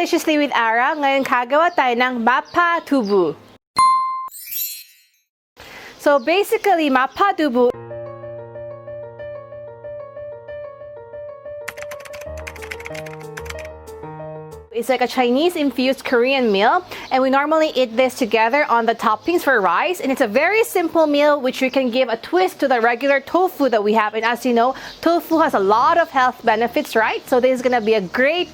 Deliciously with Ara, ngayon kagawa tayo ng MAPA TOFU. So basically, MAPA TOFU it's like a Chinese-infused Korean meal, and we normally eat this together on the toppings for rice. And it's a very simple meal which we can give a twist to the regular tofu that we have. And as you know, tofu has a lot of health benefits, right? So this is gonna be a great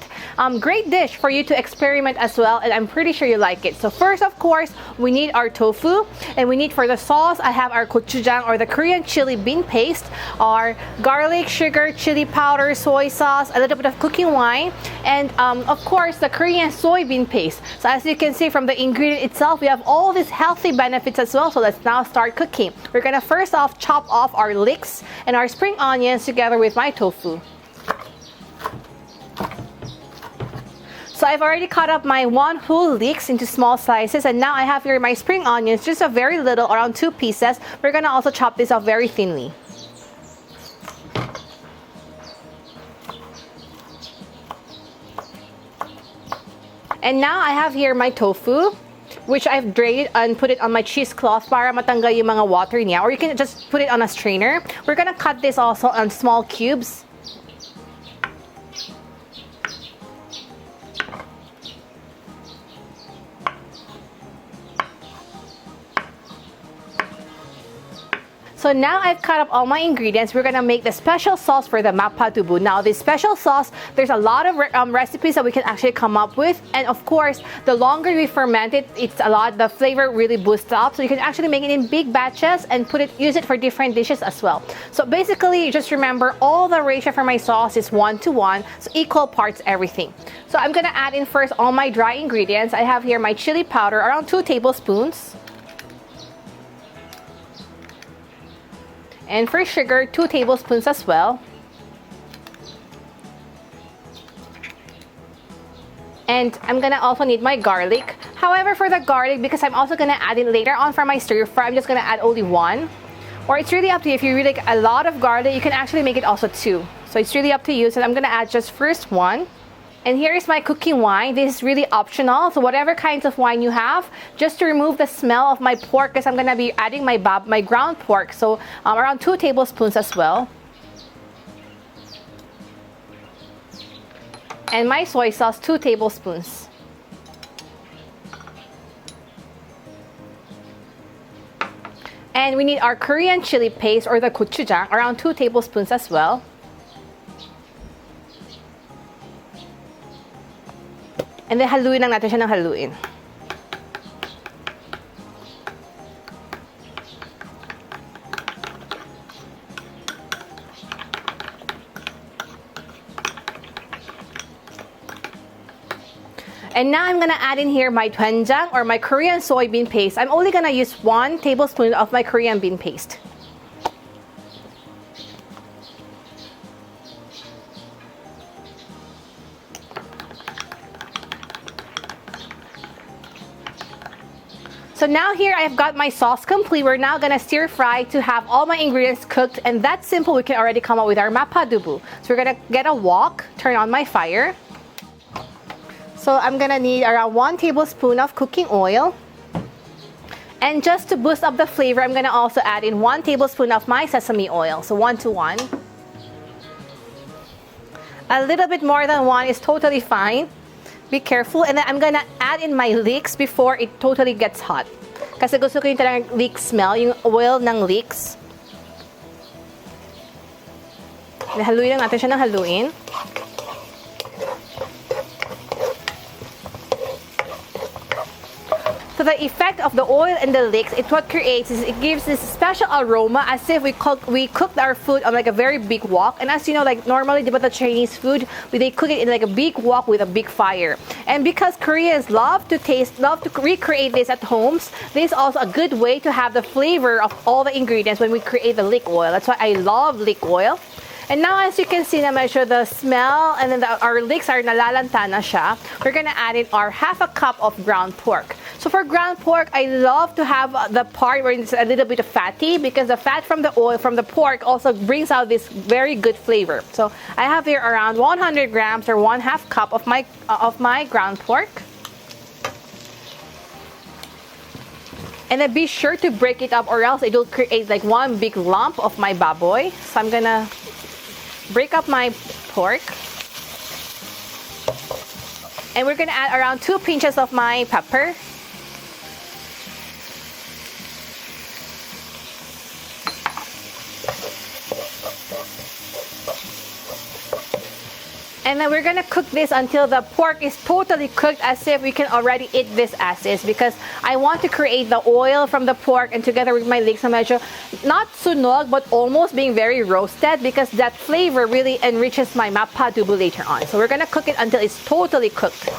dish for you to experiment as well, and I'm pretty sure you like it. So first, of course, we need our tofu, and we need for the sauce, I have our gochujang or the Korean chili bean paste, our garlic, sugar, chili powder, soy sauce, a little bit of cooking wine, and of course, the Korean soybean paste. So as you can see from the ingredient itself, we have all these healthy benefits as well. So let's now start cooking. We're gonna first off chop off our leeks and our spring onions together with my tofu. So I've already cut up my one whole leeks into small slices, and now I have here my spring onions, just a very little, around 2 pieces. We're gonna also chop this off very thinly. And now I have here my tofu, which I've drained and put it on my cheesecloth para matanggal yung mga water niya. Or you can just put it on a strainer. We're gonna cut this also on small cubes. So now I've cut up all my ingredients. We're gonna make the special sauce for the MAPA TOFU. Now this special sauce, there's a lot of recipes that we can actually come up with, and of course, the longer we ferment it, the flavor really boosts up. So you can actually make it in big batches and use it for different dishes as well. So basically, just remember all the ratio for my sauce is 1:1, so equal parts everything. So I'm gonna add in first all my dry ingredients. I have here my chili powder, around 2 tablespoons. And for sugar, 2 tablespoons as well. And I'm gonna also need my garlic. However, for the garlic, because I'm also gonna add it later on for my stir fry, I'm just gonna add only 1. Or it's really up to you. If you really like a lot of garlic, you can actually make it also 2. So it's really up to you. So I'm gonna add just first 1. And here is my cooking wine. This is really optional. So whatever kinds of wine you have, just to remove the smell of my pork, because I'm gonna be adding my ground pork. So around 2 tablespoons as well. And my soy sauce, 2 tablespoons. And we need our Korean chili paste or the gochujang, around 2 tablespoons as well. And then haluin lang natin siya ng haluin. And now I'm gonna add in here my dwenjang or my Korean soybean paste. I'm only gonna use 1 tablespoon of my Korean bean paste. So now here I've got my sauce complete. We're now gonna stir fry to have all my ingredients cooked, and that's simple. We can already come up with our MAPA TOFU. So we're gonna get a wok, turn on my fire. So I'm gonna need around 1 tablespoon of cooking oil. And just to boost up the flavor, I'm gonna also add in 1 tablespoon of my sesame oil. So 1:1. A little bit more than 1 is totally fine. Be careful. And then I'm gonna add in my leeks before it totally gets hot. Kasi gusto ko yung talagang leek smell, yung oil ng leeks. Haluin lang natin siya ng haluin. So the effect of the oil and the leeks, what creates is it gives this special aroma as if we cooked our food on like a very big wok. And as you know, like normally the Chinese food, they cook it in like a big wok with a big fire. And because Koreans love to recreate this at homes, this is also a good way to have the flavor of all the ingredients when we create the leek oil. That's why I love leek oil. And now as you can see na medyo the smell and then our leeks are nalalanta na siya, we're gonna add in our 1/2 cup of ground pork. So for ground pork, I love to have the part where it's a little bit fatty because the fat from the oil from the pork also brings out this very good flavor. So I have here around 100 grams or 1/2 cup of my ground pork. And then be sure to break it up or else it will create like one big lump of my baboy. So I'm gonna break up my pork. And we're gonna add around 2 pinches of my pepper. And then we're gonna cook this until the pork is totally cooked, as if we can already eat this as is, because I want to create the oil from the pork and together with my leeks na medyo not sunog but almost being very roasted, because that flavor really enriches my MAPA TOFU later on. So we're gonna cook it until it's totally cooked.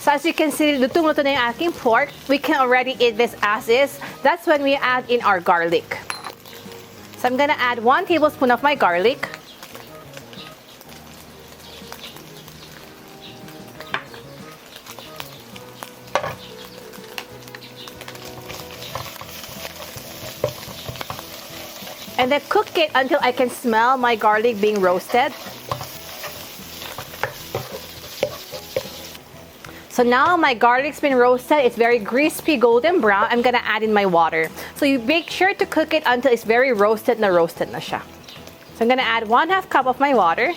So as you can see, lutong-luto na yung aking pork. We can already eat this as is. That's when we add in our garlic. So I'm gonna add 1 tablespoon of my garlic. And then cook it until I can smell my garlic being roasted. So now my garlic's been roasted. It's very crispy golden brown. I'm gonna add in my water. So you make sure to cook it until it's very roasted na siya. So I'm gonna add 1/2 cup of my water.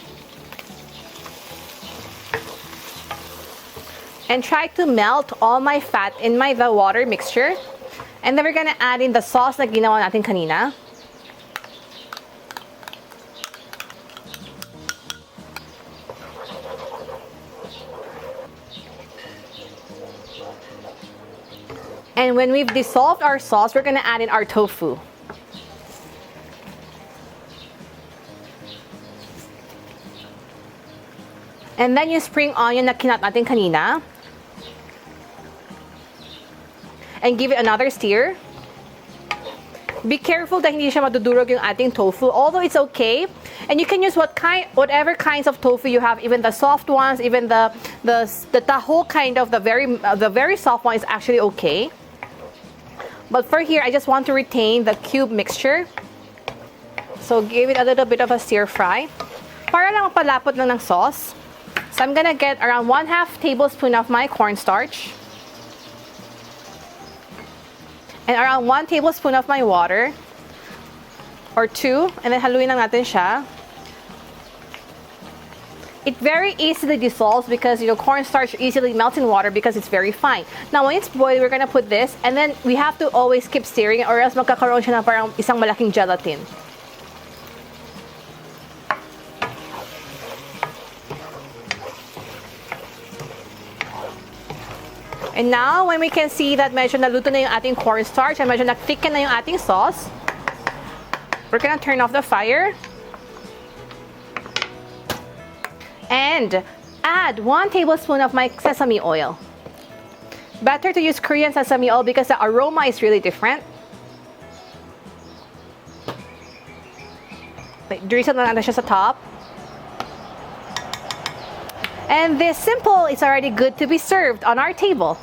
And try to melt all my fat in the water mixture. And then we're gonna add in the sauce na ginawa natin kanina. And when we've dissolved our sauce, we're gonna add in our tofu. And then yung spring onion na kinat natin kanina. And give it another stir. Be careful that hindi siya madudurog yung ating tofu, although it's okay. And you can use whatever kinds of tofu you have, even the soft ones, even the taho kind of the very soft one is actually okay. But for here, I just want to retain the cube mixture. So give it a little bit of a stir fry. Para lang palapot lang ng sauce. So I'm gonna get around 1/2 tablespoon of my cornstarch. And around 1 tablespoon of my water. Or 2. And then haluin lang natin siya. It very easily dissolves because, cornstarch easily melts in water because it's very fine. Now, when it's boiled, we're gonna put this, and then we have to always keep stirring or else magkakaroon siya ng parang isang malaking gelatin. And now, when we can see that medyo naluto na yung ating cornstarch and medyo nag-thicken na yung ating sauce, we're gonna turn off the fire. And add 1 tablespoon of my sesame oil. Better to use Korean sesame oil because the aroma is really different. Drizzle na natin siya sa top. And this simple is already good to be served on our table.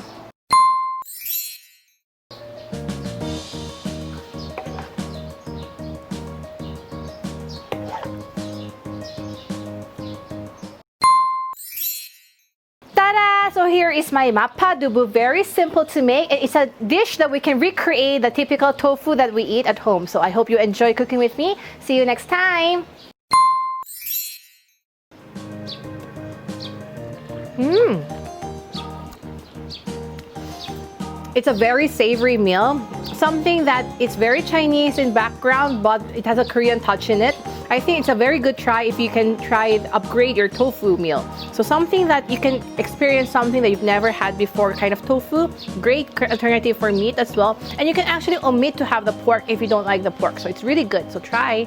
So here is my MAPA TOFU. Very simple to make. It's a dish that we can recreate the typical tofu that we eat at home. So I hope you enjoy cooking with me. See you next time. It's a very savory meal. Something that is very Chinese in background, but it has a Korean touch in it. I think it's a very good try if you can upgrade your tofu meal. So something that you can experience something that you've never had before, kind of tofu. Great alternative for meat as well. And you can actually omit to have the pork if you don't like the pork. So it's really good. So try.